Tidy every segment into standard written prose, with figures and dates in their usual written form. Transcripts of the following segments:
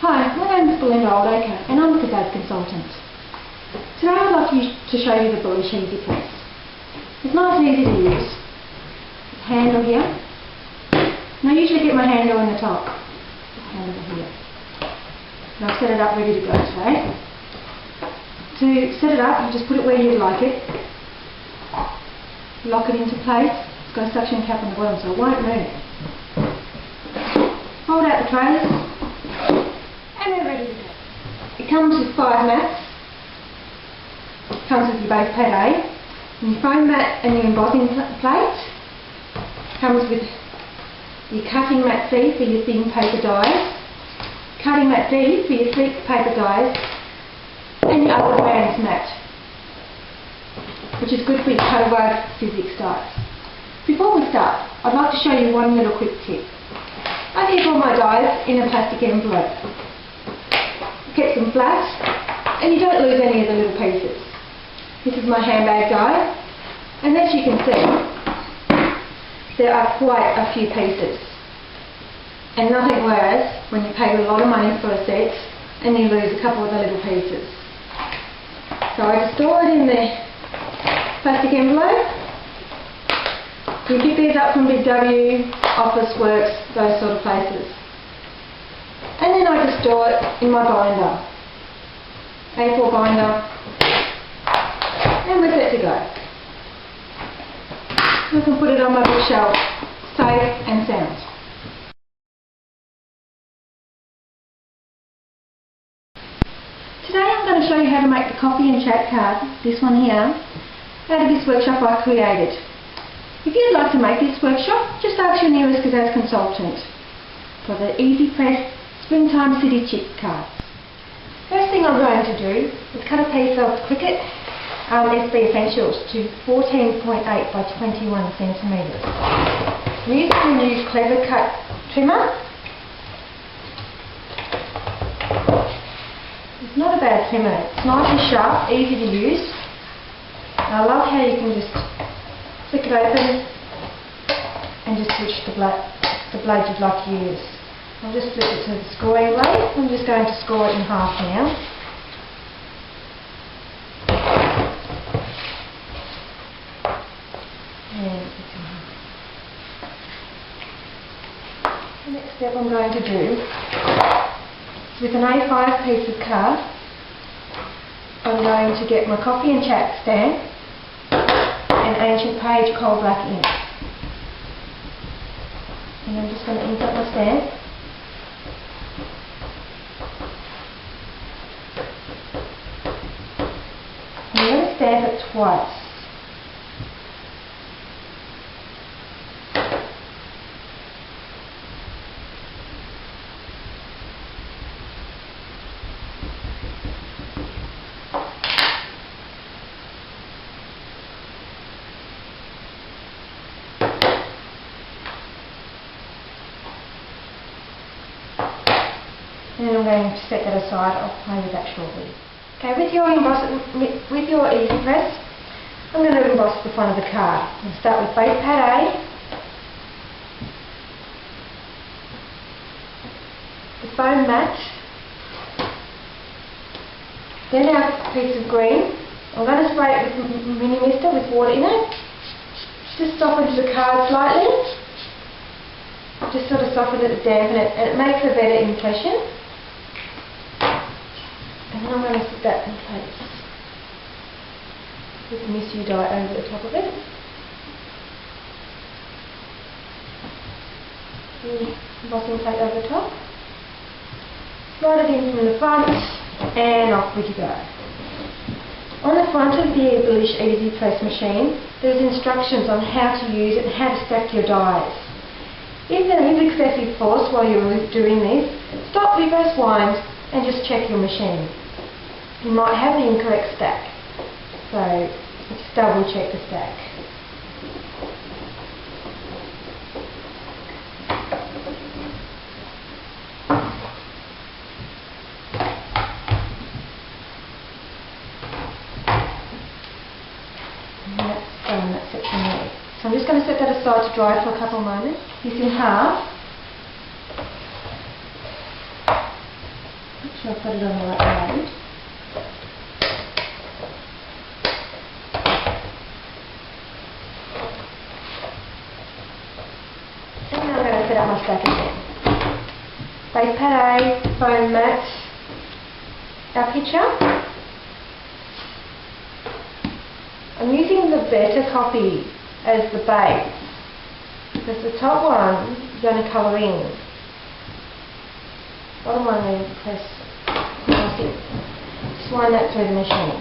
Hi, my name is Belinda Oldacre and I'm a kaszazz consultant. Today I'd like to show you the bellish ezy-press. It's nice and easy to use. Handle here. And I usually get my handle in the top. Handle here. And I've set it up ready to go today. To set it up, you just put it where you'd like it. Lock it into place. It's got a suction cap on the bottom so it won't move. Hold out the trays. And we're ready to go. It comes with 5 mats. It comes with your base pad A, and your foam mat and your embossing plate. It comes with your cutting mat C for your thin paper dies, cutting mat D for your thick paper dies, and your upper brands mat, which is good for your cutaway physics dies. Before we start, I'd like to show you one little quick tip. I keep all my dies in a plastic envelope. Keeps them flat, and you don't lose any of the little pieces. This is my handbag die, and as you can see, there are quite a few pieces. And nothing worse when you pay a lot of money for a set and you lose a couple of the little pieces. So I just store it in the plastic envelope. You pick these up from Big W, Office Works, those sort of places. And then I just store it in my binder, A4 binder, and we're set to go. I can put it on my bookshelf, safe and sound. Today I'm going to show you how to make the coffee and chat card, this one here, out of this workshop I created. If you'd like to make this workshop, just ask your nearest kaszazz consultant for the ezy-press Springtime City Chip card. First thing I'm going to do is cut a piece of Cricut SB Essentials to 14.8 by 21 centimetres. I'm using the new Clever Cut trimmer. It's not a bad trimmer, it's nice and sharp, easy to use. And I love how you can just flick it open and just switch the blade you'd like to use. I'll just flip it to the scoring blade. I'm just going to score it in half now. And it's in half. The next step I'm going to do is with an A5 piece of card, I'm going to get my coffee and chat stamp and ancient page coal black ink. And I'm just going to insert my stamp. I'm going to stamp it twice. And then I'm going to set that aside. I'll play with that shortly. Okay, with your ezy-press, I'm going to emboss the front of the card. I'll start with base pad A, the foam mat, then our piece of green. I'm going to spray it with mini mister with water in it. Just soften the card slightly. Just sort of soften it, dampen it, and it makes a better impression. And then I'm going to put that in place with the Miss You die over the top of it. The embossing plate over the top. Slide it in from the front and off we go. On the front of the bellish ezy-press machine, there's instructions on how to use it and how to stack your dies. If there is excessive force while you're doing this, stop, reverse wind and just check your machine. You might have the incorrect stack, so just double check the stack. And that's done, that section there. So I'm just going to set that aside to dry for a couple of moments. This in half. So I'll put it on the right way. And now I'm going to set up my stack again. Base pate, foam mat, our pitcher. I'm using the better copy as the base because the top one is going to colour in. Bottom one then press nothing. Just wind that through the machine.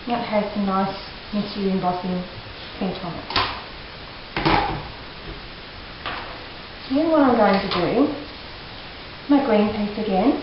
That has some nice mystery embossing print on it. Then what I'm going to do, my green piece again,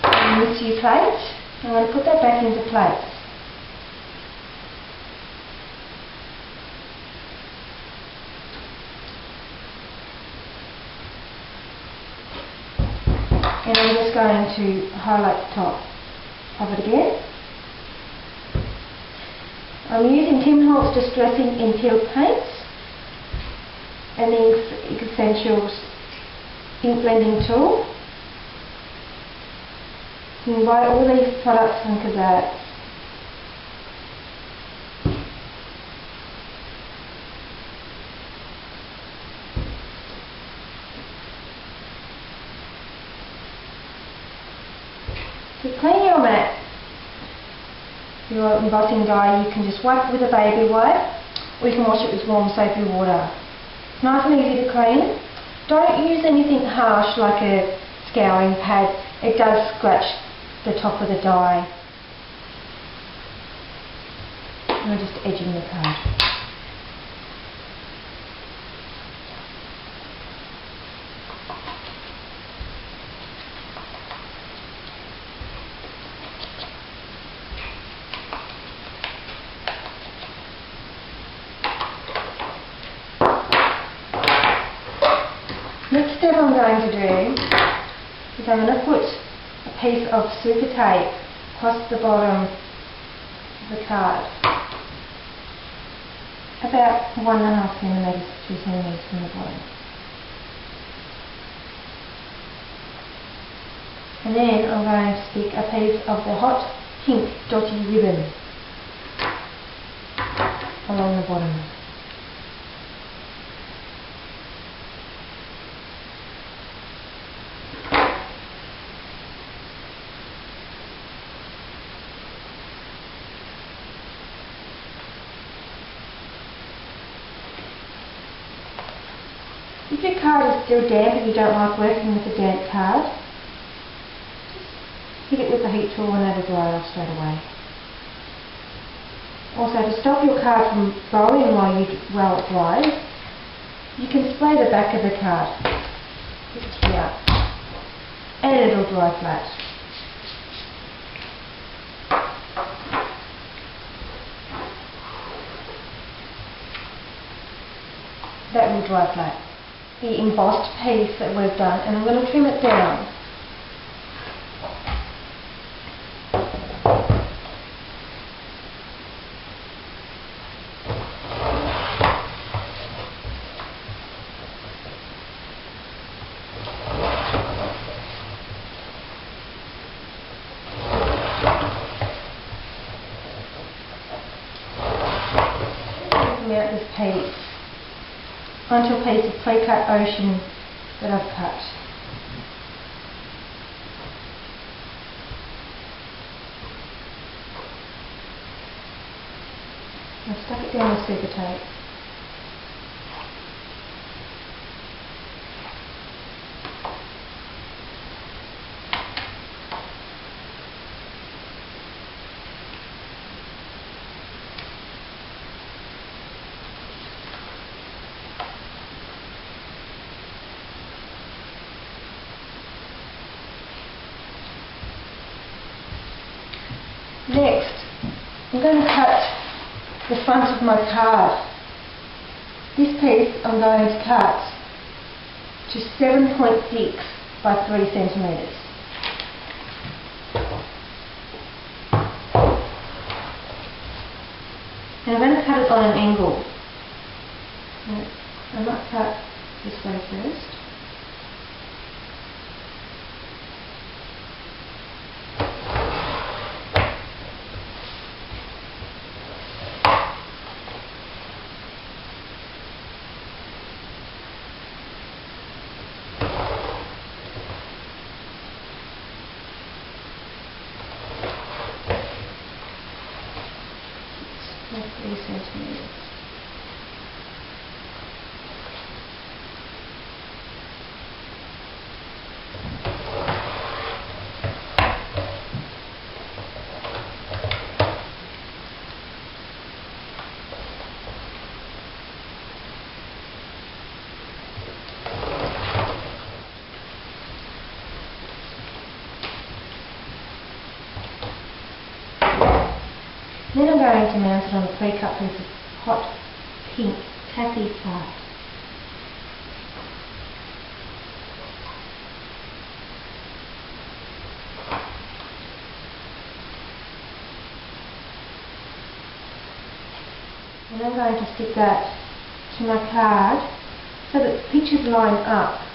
and mystery plate, I'm going to put that back into place. And I'm just going to highlight the top of it again. I'm using Tim Holtz Distressing in Teal Paints and the Essentials ink blending tool. You can buy all these products from Kaszazz. To clean your mat, your embossing die, you can just wipe it with a baby wipe, or you can wash it with warm soapy water. It's nice and easy to clean. Don't use anything harsh like a scouring pad. It does scratch the top of the die. And we're just edging the card. Next step I'm going to do is I'm going to put a piece of super tape across the bottom of the card, about 1.5 centimetres to 2 centimetres from the bottom. And then I'm going to stick a piece of the hot pink dotty ribbon along the bottom. If your card is still damp and you don't like working with a damp card, just hit it with the heat tool and that'll dry off straight away. Also, to stop your card from blowing while it dries, you can spray the back of the card just here and it'll dry flat. That will dry flat. The embossed piece that we've done, and I'm going to trim it down. Taking out this piece onto a piece of pre-cut ocean that I've cut. I've stuck it down with super tape. Next, I'm going to cut the front of my card. This piece I'm going to cut to 7.6 by 3 centimetres. And I'm going to cut it on an angle. I might cut this way first. Like 3 centimetres. Then I'm going to mount it on a pre-cut piece of hot pink taffy card. And I'm going to stick that to my card so that the pictures line up.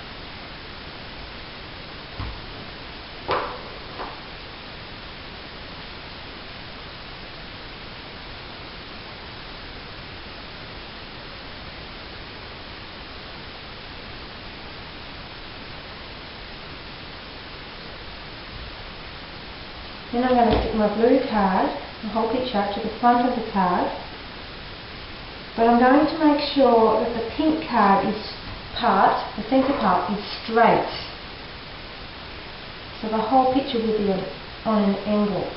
Then I'm going to stick my blue card, the whole picture, to the front of the card. But I'm going to make sure that the pink card the centre part, is straight. So the whole picture will be on an angle.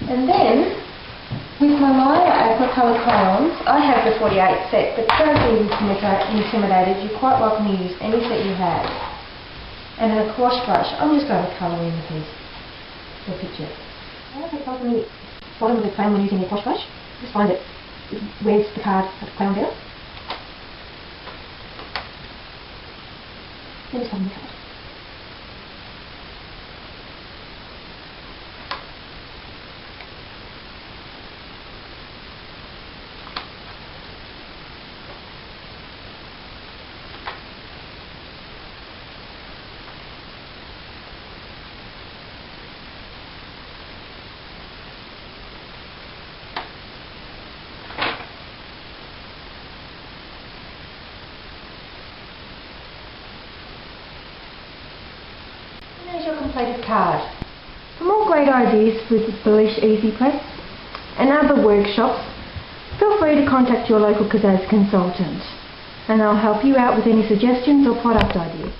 And then, with my Maya aqua colour crayons, I have the 48 set, but don't be intimidated, you're quite welcome to use any set you have. And then a gouache brush, I'm just going to colour in the picture. I have a problem with the bottom of the crayon when using a gouache brush. Just find it wears the card at the crayon better. Then just bottom the card. There's your completed card. For more great ideas with the Bellish ezy-press and other workshops, feel free to contact your local kaszazz consultant and they'll help you out with any suggestions or product ideas.